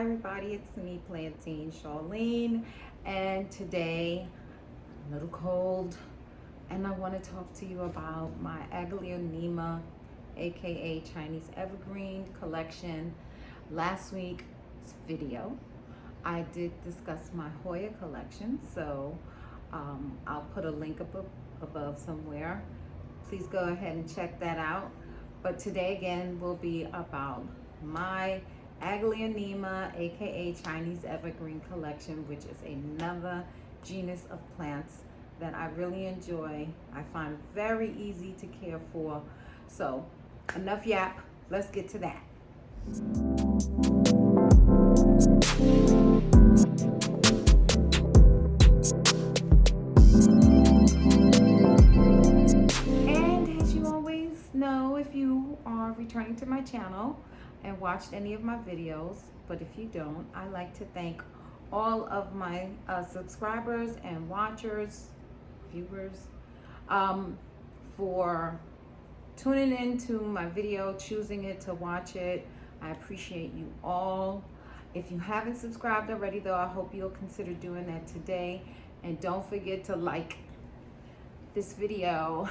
everybody, it's me, Plantain Charlene, and today I'm a little cold and I want to talk to you about my Aglaonema, aka Chinese Evergreen collection. Last week's video, I did discuss my Hoya collection, so I'll put a link up above somewhere. Please go ahead and check that out. But today again will be about my Aglaonema, aka Chinese Evergreen collection, which is another genus of plants that I really enjoy. I find very easy to care for. So enough yap, let's get to that. And as you always know, if you are returning to my channel and watched any of my videos, but if you don't, I like to thank all of my subscribers and watchers, viewers, for tuning into my video, choosing it to watch it. I appreciate you all. If you haven't subscribed already though, I hope you'll consider doing that today. And don't forget to like this video.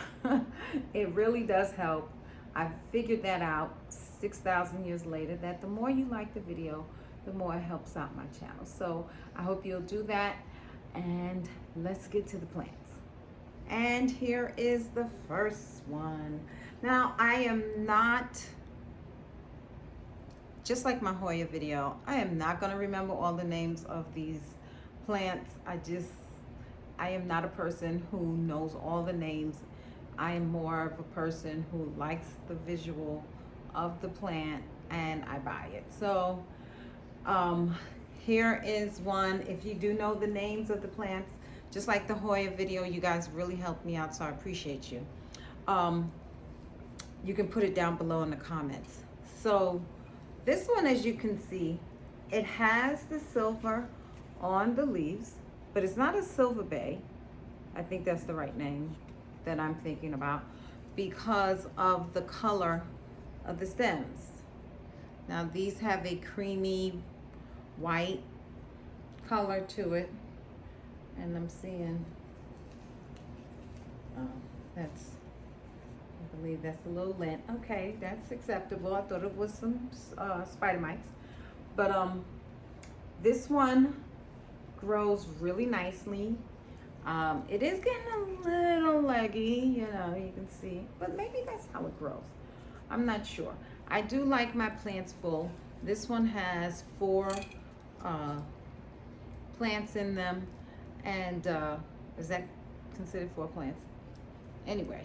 It really does help. I figured that out 6,000 years later, that the more you like the video, the more it helps out my channel. So I hope you'll do that, and let's get to the plants. And here is the first one. Now, I am not, just like my Hoya video, I am not gonna remember all the names of these plants. I am not a person who knows all the names. I am more of a person who likes the visual of the plant and I buy it. So here is one. If you do know the names of the plants, just like the Hoya video, you guys really helped me out, so I appreciate you. You can put it down below in the comments. So this one, as you can see, it has the silver on the leaves, but it's not a silver bay. I think that's the right name that I'm thinking about, because of the color of the stems. Now these have a creamy white color to it, and I'm seeing, I believe that's a little lint. Okay, that's acceptable. I thought it was some spider mites, but this one grows really nicely. It is getting a little leggy, you know, you can see, but maybe that's how it grows. I'm not sure. I do like my plants full. This one has 4 plants in them, and is that considered 4 plants? Anyway,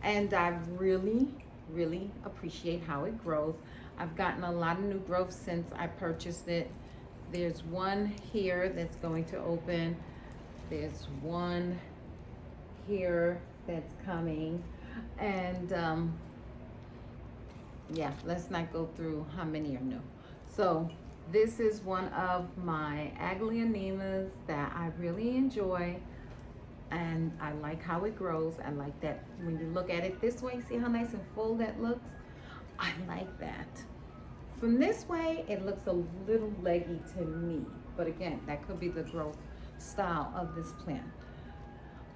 and I really appreciate how it grows. I've gotten a lot of new growth since I purchased it. There's one here that's going to open. There's one here that's coming. And yeah, let's not go through how many are new. So this is one of my Aglaonemas that I really enjoy, and I like how it grows. I like that when you look at it this way, see how nice and full that looks? I like that. From this way, it looks a little leggy to me, but again, that could be the growth style of this plant.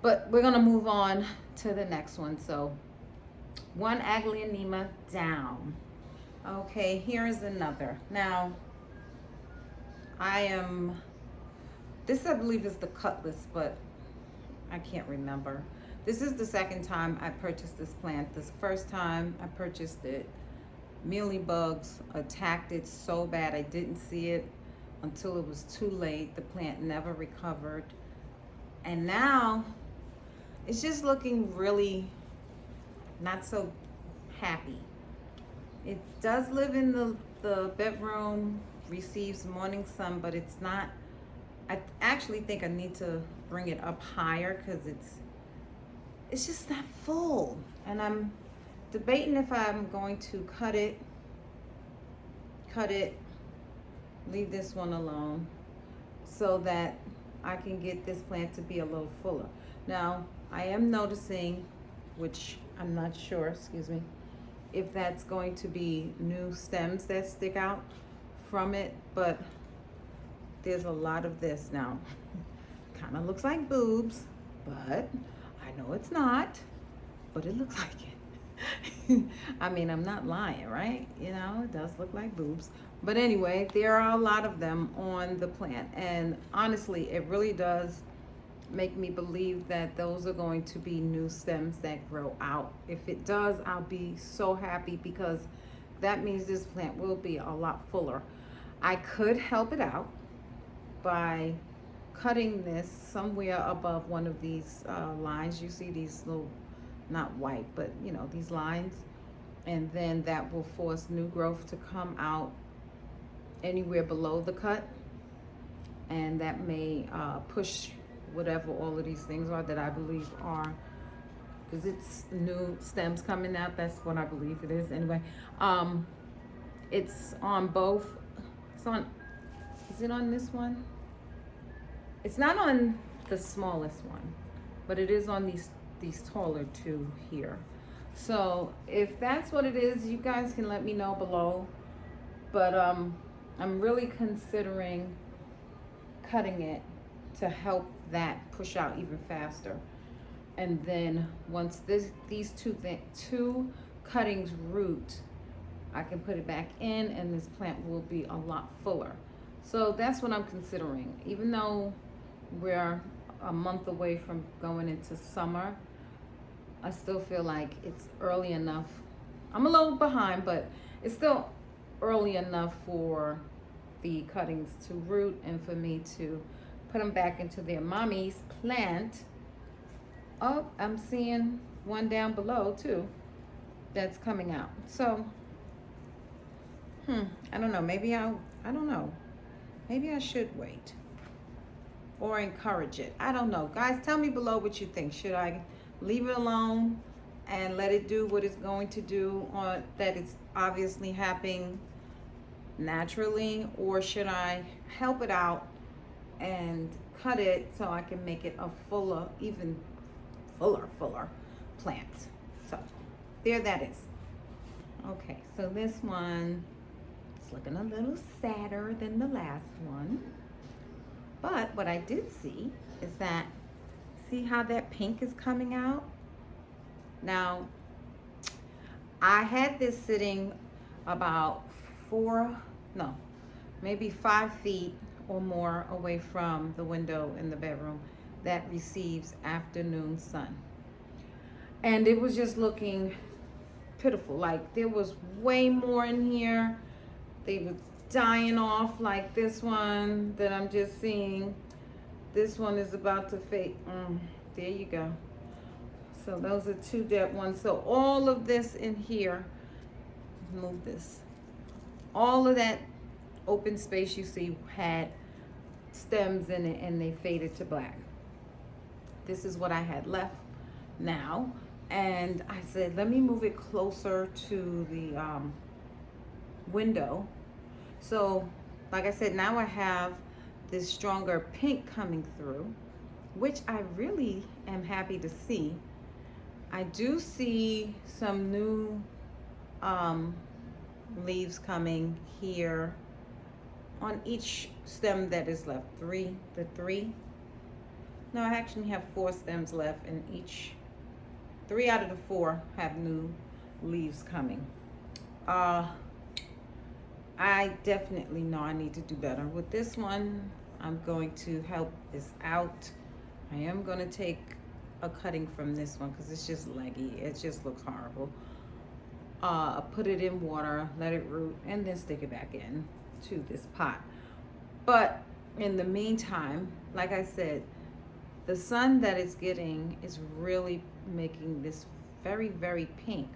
But we're gonna move on to the next one. So one Aglaonema down. Okay, here is another. Now, this I believe is the Cutlass, but I can't remember. This is the second time I purchased this plant. This first time I purchased it, mealy bugs attacked it so bad I didn't see it until it was too late. The plant never recovered, and now it's just looking really not so happy. It does live in the bedroom, receives morning sun, but it's not, I actually think I need to bring it up higher because it's just not full, and I'm debating if I'm going to cut it, leave this one alone so that I can get this plant to be a little fuller. Now, I am noticing, which I'm not sure, excuse me, if that's going to be new stems that stick out from it, but there's a lot of this now. Kind of looks like boobs, but I know it's not, but it looks like it. I mean, I'm not lying, right? You know, it does look like boobs. But anyway, there are a lot of them on the plant. And honestly, it really does make me believe that those are going to be new stems that grow out. If it does, I'll be so happy, because that means this plant will be a lot fuller. I could help it out by cutting this somewhere above one of these lines. You see these little, not white, but you know, these lines, and then that will force new growth to come out anywhere below the cut, and that may push whatever all of these things are that I believe are, because it's new stems coming out. That's what I believe it is anyway. It's on both. It's on, is it on this one? It's not on the smallest one, but it is on these taller two here. So if that's what it is, you guys can let me know below. But I'm really considering cutting it to help that push out even faster. And then once these two cuttings root, I can put it back in, and this plant will be a lot fuller. So that's what I'm considering. Even though we're a month away from going into summer, I still feel like it's early enough. I'm a little behind, but it's still early enough for the cuttings to root and for me to put them back into their mommy's plant. Oh, I'm seeing one down below too that's coming out. So I don't know, maybe I don't know, maybe I should wait or encourage it. I don't know. Guys, tell me below what you think. Should I leave it alone and let it do what it's going to do, or that it's obviously happening naturally, or should I help it out and cut it so I can make it a fuller, even fuller plant? So there that is. Okay, so this one is looking a little sadder than the last one. But what I did see is that, see how that pink is coming out? Now, I had this sitting about maybe 5 feet or more away from the window in the bedroom that receives afternoon sun. And it was just looking pitiful. Like, there was way more in here. They were dying off, like this one that I'm just seeing. This one is about to fade. There you go. So those are two dead ones. So all of this in here, move this. All of that open space you see had stems in it, and they faded to black. This is what I had left now. And I said, let me move it closer to the window. So, like I said, now I have this stronger pink coming through, which I really am happy to see. I do see some new leaves coming here on each stem that is left. Three. No, I actually have 4 stems left, and each 3 out of the 4 have new leaves coming. I definitely know I need to do better with this one. I'm going to help this out. I am going to take a cutting from this one because it's just leggy. It just looks horrible. Put it in water, let it root, and then stick it back in to this pot. But in the meantime, like I said, the sun that it's getting is really making this very, very pink.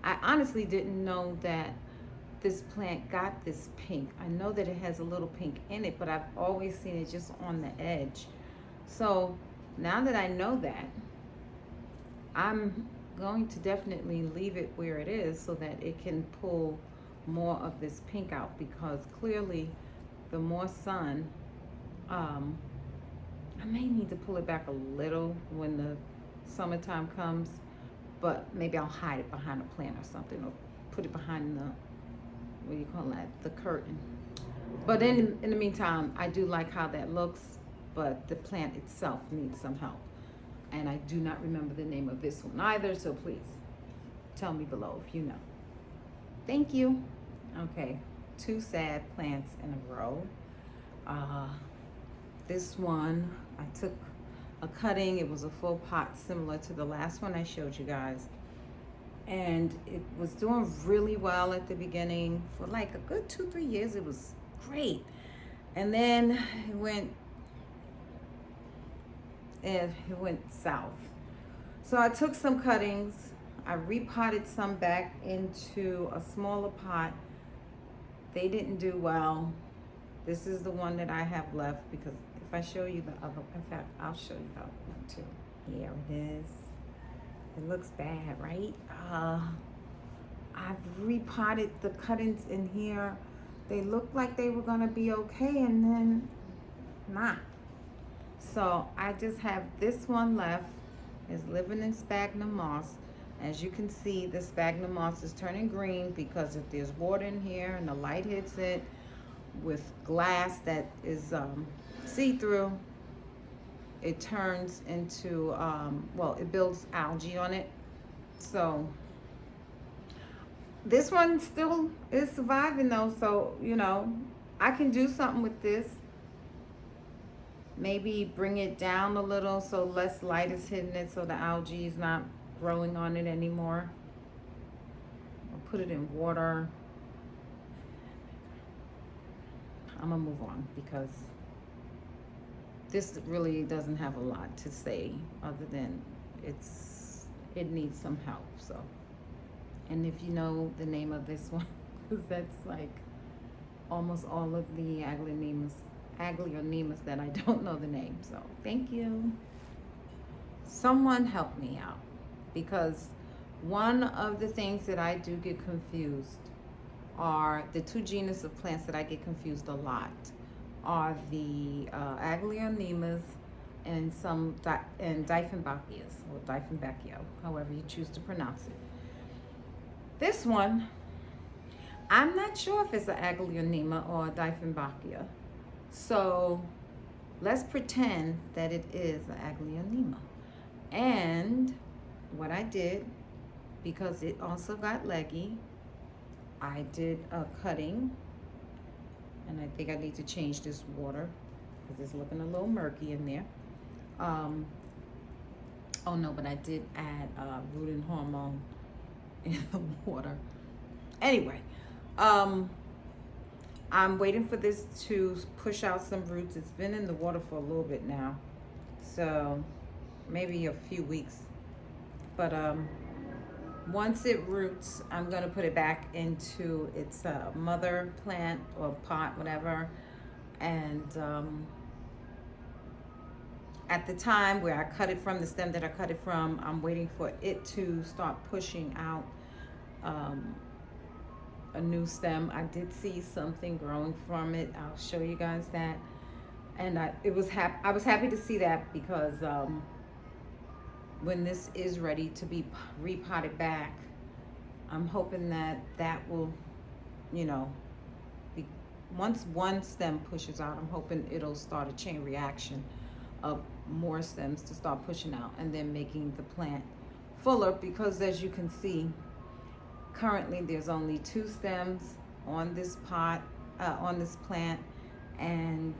I honestly didn't know that this plant got this pink. I know that it has a little pink in it, but I've always seen it just on the edge. So now that I know that, I'm going to definitely leave it where it is so that it can pull more of this pink out, because clearly the more sun, I may need to pull it back a little when the summertime comes, but maybe I'll hide it behind a plant or something, or put it behind the, what do you call that, the curtain. But in the meantime, I do like how that looks, but the plant itself needs some help. And I do not remember the name of this one either, so please tell me below if you know. Thank you. Okay, 2 sad plants in a row. This one, I took a cutting. It was a full pot similar to the last one I showed you guys. And it was doing really well at the beginning. For like a good 2-3 years, it was great. And then it went south. So I took some cuttings, I repotted some back into a smaller pot. They didn't do well. This is the one that I have left, because if I show you the other, in fact, I'll show you the other one too. Here it is. It looks bad, right? I've repotted the cuttings in here. They looked like they were gonna be okay, and then not. So I just have this one left. It's living in sphagnum moss. As you can see, the sphagnum moss is turning green because if there's water in here and the light hits it with glass that is see-through, it turns into, well, it builds algae on it. So this one still is surviving though, so, you know, I can do something with this. Maybe bring it down a little so less light is hitting it, so the algae is not growing on it anymore. I'll put it in water. I'm gonna move on because this really doesn't have a lot to say other than it needs some help. So, and if you know the name of this one, because that's like almost all of the Aglaonemas that I don't know the name. So thank you. Someone help me out, because one of the things that I do get confused are the 2 genus of plants that I get confused a lot are the Aglaonemas and some Dieffenbachias, or Dieffenbachia, however you choose to pronounce it. This one, I'm not sure if it's an Aglaonema or a Dieffenbachia. So let's pretend that it is an Aglaonema. And what I did, because it also got leggy, I did a cutting, and I think I need to change this water because it's looking a little murky in there. Oh no, but I did add rooting hormone in the water. Anyway, I'm waiting for this to push out some roots. It's been in the water for a little bit now, so maybe a few weeks. But once it roots, I'm gonna put it back into its mother plant or pot, whatever. And at the time where I cut it from, the stem that I cut it from, I'm waiting for it to start pushing out a new stem. I did see something growing from it. I'll show you guys that. And I was happy to see that, because when this is ready to be repotted back, I'm hoping that that will, you know, once one stem pushes out, I'm hoping it'll start a chain reaction of more stems to start pushing out, and then making the plant fuller, because as you can see, currently there's only 2 stems on this pot, on this plant, and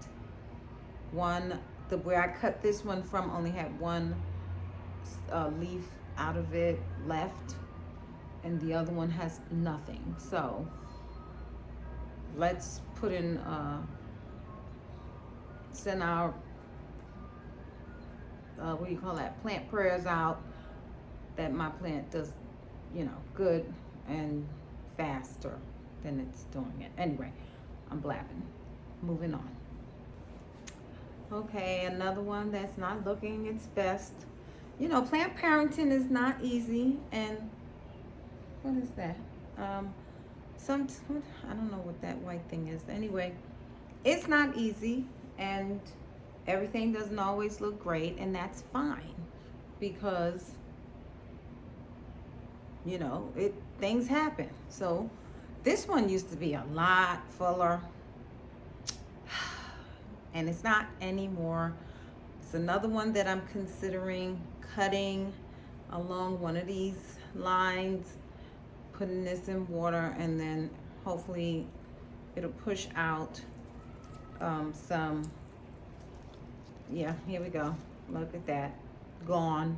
where I cut this one from only had 1 leaf out of it left, and the other one has nothing. So let's put in send our what do you call that, plant prayers out that my plant does, you know, good and faster than it's doing it. Anyway, I'm blabbing. Moving on. Okay, another one that's not looking its best. You know, plant parenting is not easy, and what is that? I don't know what that white thing is. Anyway, it's not easy, and everything doesn't always look great, and that's fine, because you know, things happen. So this one used to be a lot fuller. and it's not anymore. It's another one that I'm considering cutting along one of these lines, putting this in water, and then hopefully it'll push out some. Yeah, here we go. Look at that, gone.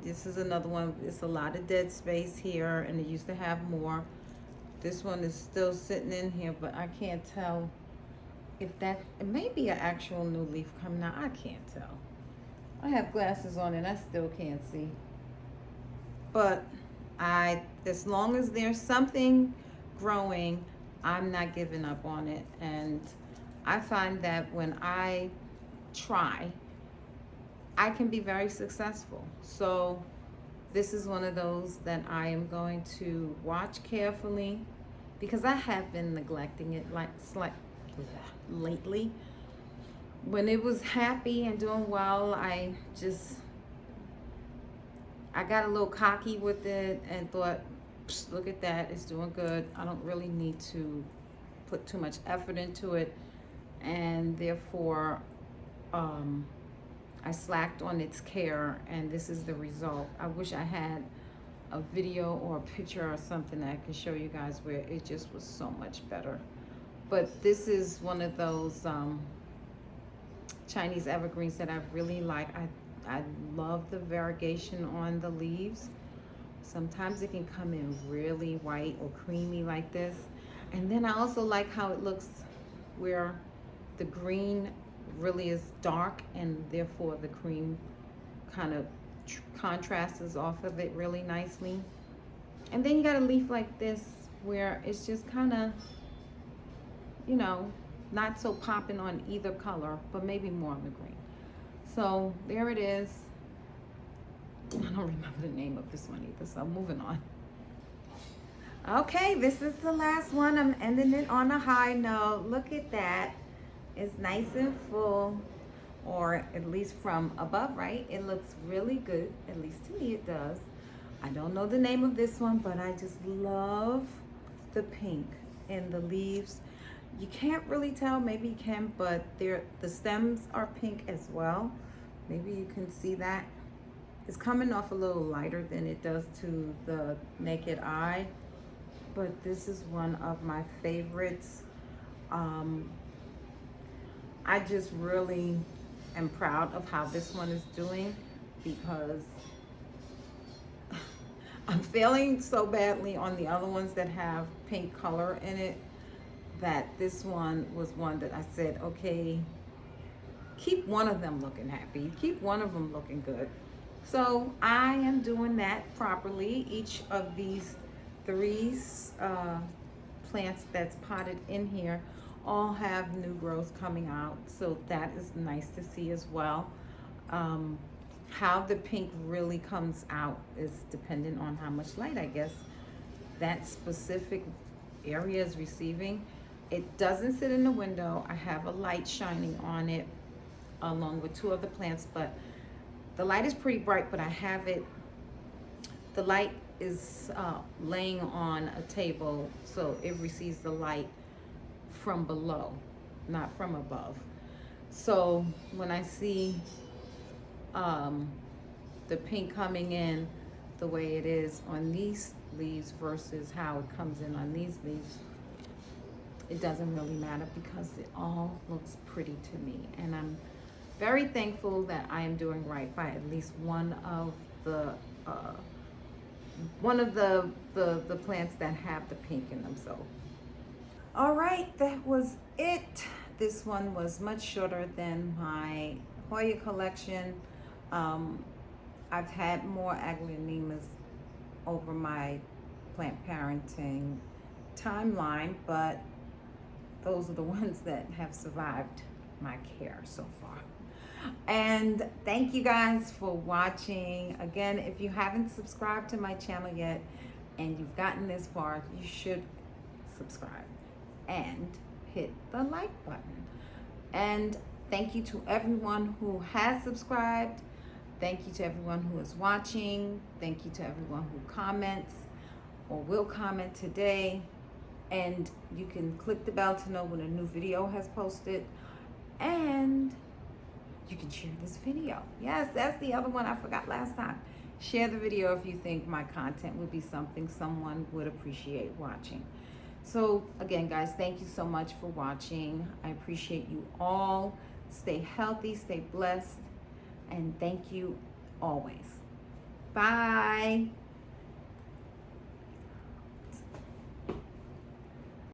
This is another one. It's a lot of dead space here, and it used to have more. This one is still sitting in here, but I can't tell if that, it may be an actual new leaf coming out. I can't tell. I have glasses on and I still can't see. But as long as there's something growing, I'm not giving up on it. And I find that when I try, I can be very successful. So this is one of those that I am going to watch carefully, because I have been neglecting it lately. When it was happy and doing well, I got a little cocky with it and thought, look at that, it's doing good. I don't really need to put too much effort into it, and therefore I slacked on its care, and this is the result. I wish I had a video or a picture or something that I could show you guys where it just was so much better. But this is one of those Chinese evergreens that I really like. I love the variegation on the leaves. Sometimes it can come in really white or creamy like this. And then I also like how it looks where the green really is dark, and therefore the cream kind of contrasts off of it really nicely. And then you got a leaf like this where it's just kind of, you know, not so popping on either color, but maybe more on the green. So there it is. I don't remember the name of this one either, so I'm moving on. Okay, this is the last one. I'm ending it on a high note. Look at that. It's nice and full, or at least from above, right? It looks really good, at least to me it does. I don't know the name of this one, but I just love the pink in the leaves. You can't really tell, maybe you can, but the stems are pink as well. Maybe you can see that. It's coming off a little lighter than it does to the naked eye, but this is one of my favorites. I just really am proud of how this one is doing, because I'm failing so badly on the other ones that have pink color in it, that this one was one that I said, okay, keep one of them looking happy, keep one of them looking good. So I am doing that properly. Each of these three plants that's potted in here all have new growth coming out, so that is nice to see as well. How the pink really comes out is dependent on how much light, I guess, that specific area is receiving. It doesn't sit in the window. I have a light shining on it along with two other plants, but the light is pretty bright, but I have it, the light is laying on a table, so it receives the light from below, not from above. So when I see the pink coming in the way it is on these leaves versus how it comes in on these leaves, it doesn't really matter, because it all looks pretty to me. And I'm very thankful that I am doing right by at least one of the plants that have the pink in them. So all right, that was it. This one was much shorter than my Hoya collection. I've had more Aglaonemas over my plant parenting timeline, but those are the ones that have survived my care so far. And thank you guys for watching. Again, if you haven't subscribed to my channel yet and you've gotten this far, you should subscribe and hit the like button. And thank you to everyone who has subscribed. Thank you to everyone who is watching. Thank you to everyone who comments or will comment today. And you can click the bell to know when a new video has posted. And you can share this video. Yes, that's the other one I forgot last time. Share the video if you think my content would be something someone would appreciate watching. So again, guys, thank you so much for watching. I appreciate you all. Stay healthy, stay blessed, and thank you always. Bye.